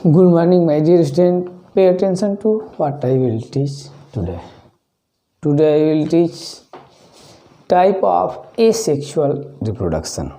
Good morning, my dear student. Pay attention to what I will teach today. Today I will teach type of asexual reproduction.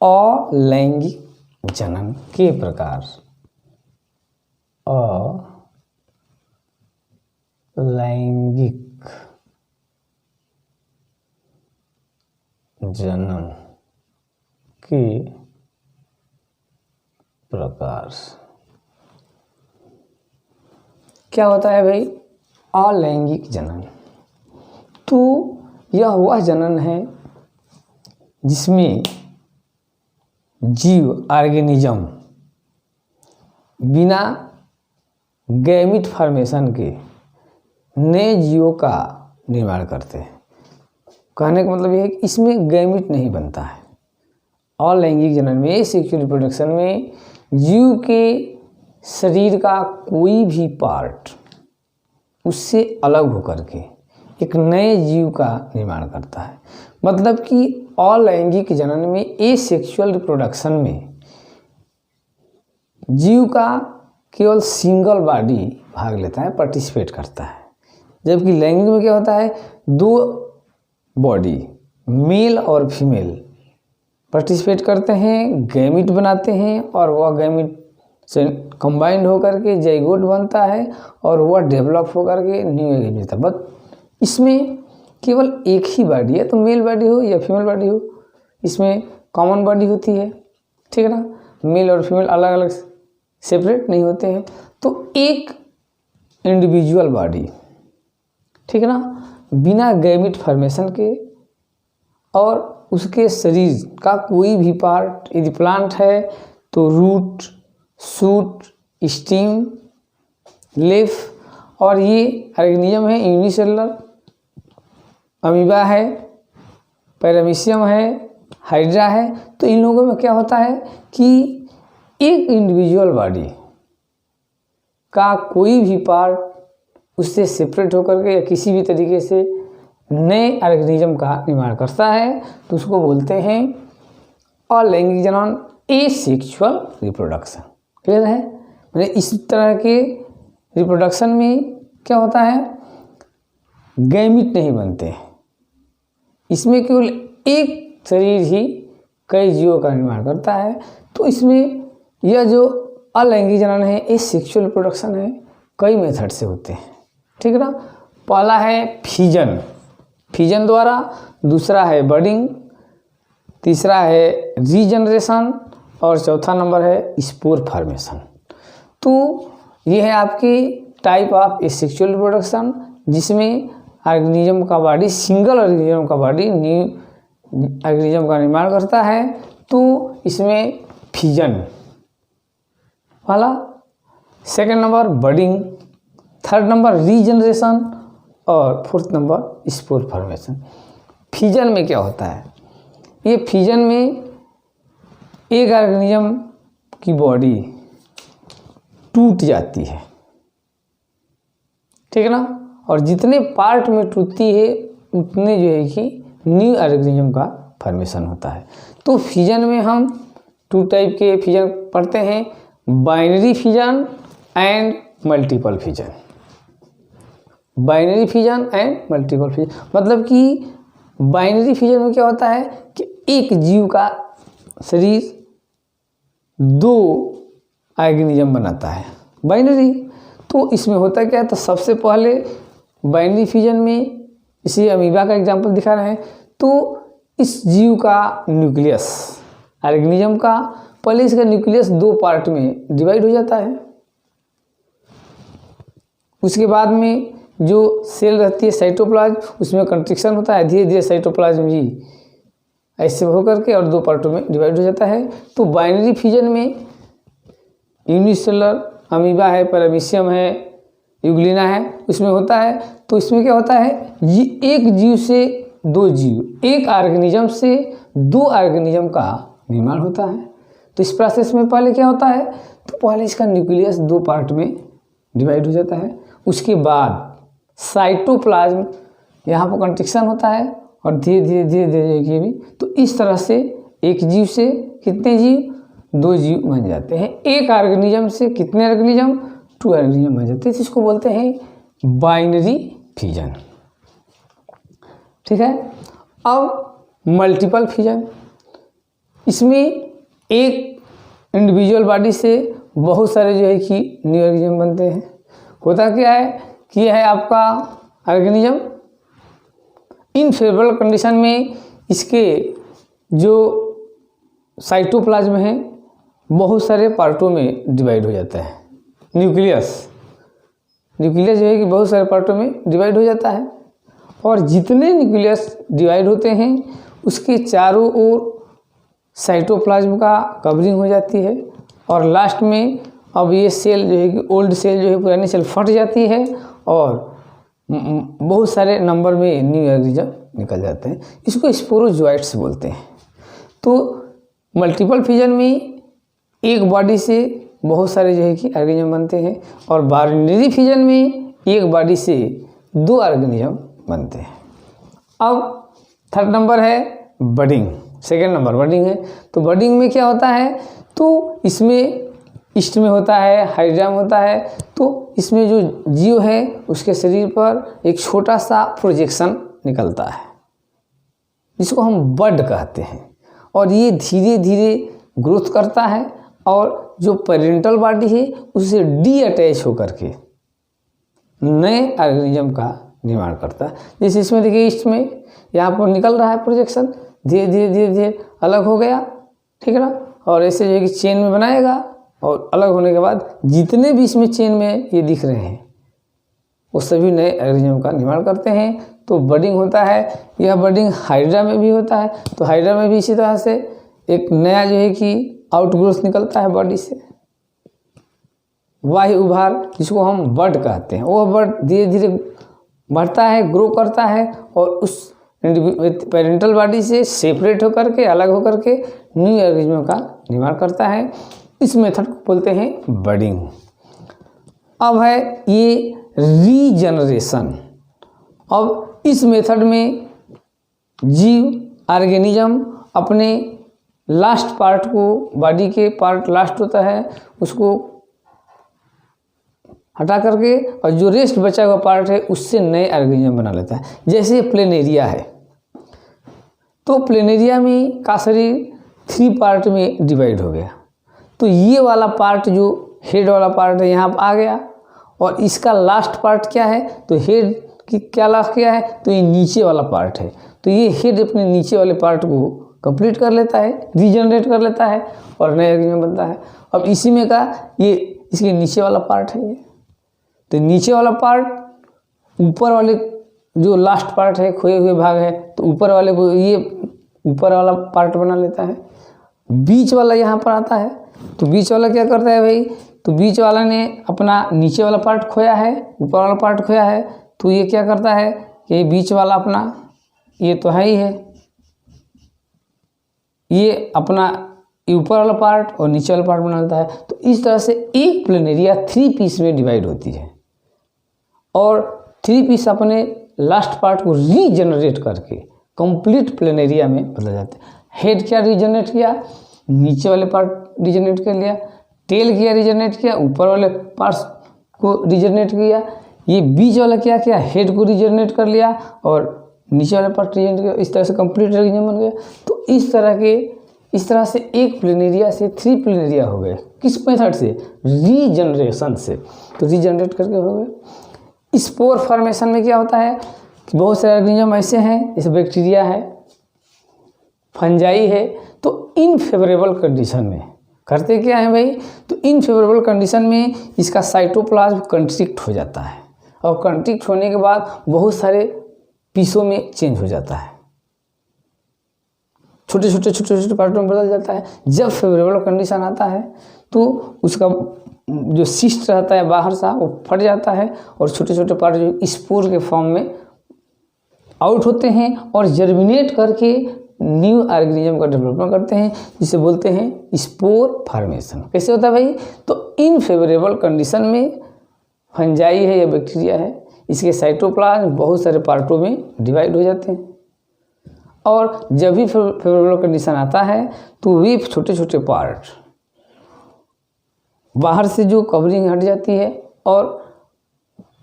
अलैंगिक जनन के प्रकार। अलैंगिक जनन के प्रकार। क्या होता है भाई अलैंगिक जनन? तो यह वह जनन है जिसमें जीव ऑर्गेनिज्म बिना गैमिट फॉर्मेशन के नए जीवों का निर्माण करते हैं। कहने का मतलब यह है कि इसमें गैमिट नहीं बनता है। अलैंगिक जनन में, एसेक्सुअल रिप्रोडक्शन में जीव के शरीर का कोई भी पार्ट उससे अलग होकर के एक नए जीव का निर्माण करता है। मतलब कि अलैंगिक जनन में, एसेक्सुअल रिप्रोडक्शन में जीव का केवल सिंगल बॉडी भाग लेता है, पार्टिसिपेट करता है। जबकि लैंगिक में क्या होता है, दो बॉडी मेल और फीमेल पार्टिसिपेट करते हैं, गैमिट बनाते हैं और वह गैमिट से कंबाइंड होकर के जाइगोट बनता है और वह डेवलप होकर के न्यू एग मिलता है। बट इसमें केवल एक ही बॉडी है, तो मेल बॉडी हो या फीमेल बॉडी हो, इसमें कॉमन बॉडी होती है, ठीक है ना। मेल और फीमेल अलग अलग सेपरेट नहीं होते हैं, तो एक इंडिविजुअल बॉडी, ठीक है ना, बिना गैमिट फॉर्मेशन के और उसके शरीर का कोई भी पार्ट, यदि प्लांट है तो रूट, शूट, स्टीम, लीफ, और ये ऑर्गेनिज्म है यूनिसेलुलर, अमीबा है, पैरामीशियम है, हाइड्रा है। तो इन लोगों में क्या होता है कि एक इंडिविजुअल बॉडी का कोई भी पार्ट उससे सेपरेट होकर के या किसी भी तरीके से नए ऑर्गेनिज्म का निर्माण करता है, तो उसको बोलते हैं अलैंगिक जनन, एसेक्सुअल रिप्रोडक्शन। क्लियर है? मैंने इस तरह के रिप्रोडक्शन में क्या होता है, गैमिट नहीं बनते, इसमें केवल एक शरीर ही कई जीवों का निर्माण करता है। तो इसमें यह जो अलैंगिक जनन है, एसेक्सुअल रिप्रोडक्शन है, कई मेथड से होते हैं, ठीक है ना। पहला है फिजन, फिजन द्वारा, दूसरा है बडिंग, तीसरा है रीजनरेशन और चौथा नंबर है स्पोर फॉर्मेशन। तो ये है आपकी टाइप ऑफ एसेक्सुअल रिप्रोडक्शन, जिसमें ऑर्गेनिज्म का बॉडी, सिंगल ऑर्गेनिज्म का बॉडी न्यू ऑर्गेनिज्म का निर्माण करता है। तो इसमें फिजन वाला, second number budding, third number regeneration और fourth number spore formation. Fission में क्या होता है, ये फिजन में एक ऑर्गेनिज्म की बॉडी टूट जाती है, ठीक है ना, और जितने पार्ट में टूटती है उतने जो है कि न्यू ऑर्गेनिज्म का फॉर्मेशन होता है। तो फिजन में हम टू टाइप के फिजन पढ़ते हैं, binary fission and multiple fission. Binary fission and multiple fission मतलब कि बाइनरी फिजन में क्या होता है कि एक जीव का शरीर दो ऑर्गेनिज्म बनाता है, बाइनरी। तो इसमें होता क्या है, तो सबसे पहले बाइनरी फिजन में, इसी अमीबा का एग्जांपल दिखा रहे हैं, तो इस जीव का न्यूक्लियस, ऑर्गेनिज्म का, पहले इसका न्यूक्लियस दो पार्ट में डिवाइड हो जाता है। उसके बाद में जो सेल रहती है साइटोप्लाज्म, उसमें कंस्ट्रक्शन होता है, धीरे धीरे साइटोप्लाज्म भी ऐसे होकर के और दो पार्टों में डिवाइड हो जाता है। तो बाइनरी फिजन में यूनिसेलुलर अमीबा है, पैरामीशियम है, यूग्लिना है, उसमें होता है। तो इसमें क्या होता है, एक जीव से दो जीव, एक ऑर्गेनिज्म से दो ऑर्गेनिज्म का निर्माण होता है। तो इस प्रोसेस में पहले क्या होता है, तो पहले इसका न्यूक्लियस दो पार्ट में डिवाइड हो जाता है। उसके बाद साइटोप्लाज्म, यहाँ पर कंस्ट्रक्शन होता है और धीरे धीरे धीरे धीरे ये भी। तो इस तरह से एक जीव से कितने जीव, 2 जीव बन जाते हैं। एक ऑर्गेनिज्म से कितने ऑर्गेनिज्म? 2 ऑर्गेनिज्म बन जाते हैं। इसको बोलते हैं बाइनरी फिजन। ठीक है। अब मल्टीपल फिजन, इसमें एक इंडिविजुअल बॉडी से बहुत सारे जो है कि न्यू ऑर्गेनिज्म बनते हैं। होता क्या है कि यह है आपका ऑर्गेनिज्म इन फेवरेबल कंडीशन में इसके जो साइटोप्लाज्म है बहुत सारे पार्टों में डिवाइड हो जाता है। न्यूक्लियस जो है कि बहुत सारे पार्टों में डिवाइड हो जाता है, और जितने न्यूक्लियस डिवाइड होते हैं उसके चारों ओर साइटोप्लाज्म का कवरिंग हो जाती है, और लास्ट में अब ये सेल जो है कि ओल्ड सेल जो है पुरानी सेल फट जाती है और बहुत सारे नंबर में न्यू ऑर्गेनिज्म निकल जाते हैं। इसको स्पोरोजोइट्स बोलते हैं। तो मल्टीपल फिजन में एक बॉडी से बहुत सारे जो है कि ऑर्गेनिज्म बनते हैं, और बाइनरी फिजन में एक बॉडी से 2 ऑर्गेनिज्म बनते हैं। अब थर्ड नंबर है बडिंग, सेकेंड नंबर बडिंग है। तो बडिंग में क्या होता है? तो इसमें ईस्ट में होता है, हाइड्रा में होता है। तो इसमें जो जीव है उसके शरीर पर एक छोटा सा प्रोजेक्शन निकलता है जिसको हम बड कहते हैं, और ये धीरे धीरे ग्रोथ करता है और जो पेरेंटल बॉडी है उससे डीअटैच होकर के नए ऑर्गेनिज्म का निर्माण करता है। जैसे इसमें देखिए ईस्ट में यहाँ पर निकल रहा है प्रोजेक्शन, धीरे धीरे अलग हो गया, ठीक है ना। और ऐसे जो है कि चेन में बनाएगा, और अलग होने के बाद जितने भी इसमें चेन में ये दिख रहे हैं वो सभी नए ऑर्गेनिज्म का निर्माण करते हैं। तो बडिंग होता है। यह बडिंग हाइड्रा में भी होता है। तो हाइड्रा में भी इसी तरह से एक नया जो है कि आउटग्रोथ निकलता है बॉडी से, वाह्य उभार, जिसको हम बड कहते हैं। वह बड धीरे धीरे बढ़ता है, ग्रो करता है, और उस पेरेंटल बॉडी से सेपरेट होकर के, अलग होकर के न्यू ऑर्गेनिज्म का निर्माण करता है। इस मेथड को बोलते हैं बडिंग। अब है ये रीजनरेशन। अब इस मेथड में जीव ऑर्गेनिज्म अपने लास्ट पार्ट को, बॉडी के पार्ट लास्ट होता है उसको हटा करके, और जो रेस्ट बचा हुआ पार्ट है उससे नए ऑर्गेनिज्म बना लेता है। जैसे प्लेनेरिया है, तो प्लेनेरिया में का शरीर 3 पार्ट में डिवाइड हो गया। तो ये वाला पार्ट जो हेड वाला पार्ट है यहाँ पर आ गया, और इसका लास्ट पार्ट क्या है? तो हेड की क्या लास्ट क्या है? तो ये नीचे वाला पार्ट है। तो ये हेड अपने नीचे वाले पार्ट को कंप्लीट कर लेता है, रीजनरेट कर लेता है, और नया ऑर्गेनिज्म बनता है। अब इसी में का ये इसके नीचे वाला पार्ट है ये। तो नीचे वाला पार्ट ऊपर वाले जो लास्ट पार्ट है, खोए हुए भाग है, तो ऊपर वाले को ये ऊपर वाला पार्ट बना लेता है। बीच वाला यहाँ पर आता है, तो बीच वाला क्या करता है भाई? तो बीच वाला ने अपना नीचे वाला पार्ट खोया है, ऊपर वाला पार्ट खोया है, तो ये क्या करता है कि बीच वाला अपना, ये तो है ही है, ये अपना ऊपर वाला पार्ट और नीचे वाला पार्ट बना लेता है। तो इस तरह से एक प्लेनेरिया 3 पीस में डिवाइड होती है, और 3 पीस अपने लास्ट पार्ट को रीजनरेट करके कंप्लीट प्लेनेरिया में बदल जाते हैं। हेड क्या रीजनरेट किया? नीचे वाले पार्ट रीजनरेट कर लिया। टेल किया रीजनरेट किया, ऊपर वाले पार्ट्स को रीजनरेट किया। ये बीच वाला क्या किया? हेड को रीजनरेट कर लिया और नीचे वाला पार्ट रीजनरेट किया। इस तरह से कंप्लीट ऑर्गेनिज्म बन गया। तो इस तरह से एक प्लेनेरिया से 3 प्लेनेरिया हो गए। किस मेथड से? रीजनरेशन से। तो रीजनरेट करके हो गए। स्पोर फॉर्मेशन में क्या होता है कि बहुत सारे ऑर्गेनिज्म ऐसे हैं, जैसे बैक्टीरिया है, फंजाई है। तो इनफेवरेबल कंडीशन में करते क्या है भाई? तो इनफेवरेबल कंडीशन में इसका साइटोप्लाज्म कंस्ट्रिक्ट हो जाता है, और कंस्ट्रिक्ट होने के बाद बहुत सारे पीसों में चेंज हो जाता है, छोटे छोटे पार्टों में बदल जाता है। जब फेवरेबल कंडीशन आता है तो उसका जो सिस्ट रहता है बाहर सा, वो फट जाता है, और छोटे छोटे पार्ट जो स्पोर के फॉर्म में आउट होते हैं और जर्मिनेट करके न्यू ऑर्गेनिज्म का डेवलपमेंट करते हैं, जिसे बोलते हैं स्पोर फॉर्मेशन। कैसे होता है भाई? तो इनफेवरेबल कंडीशन में फंजाई है या बैक्टीरिया है, इसके साइटोप्लाज्म बहुत सारे पार्टों में डिवाइड हो जाते हैं, और जब भी फेवरेबल कंडीशन आता है तो वे छोटे छोटे पार्ट बाहर से जो कवरिंग हट जाती है और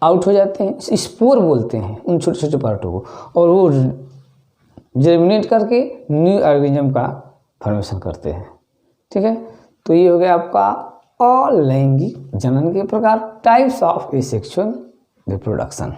आउट हो जाते हैं, स्पोर बोलते हैं उन छोटे छोटे पार्टों को, और वो जर्मिनेट करके न्यू ऑर्गेनिज्म का फॉर्मेशन करते हैं। ठीक है, तो ये हो गया आपका अलैंगिक जनन के प्रकार, टाइप्स ऑफ एसेक्सुअल रिप्रोडक्शन।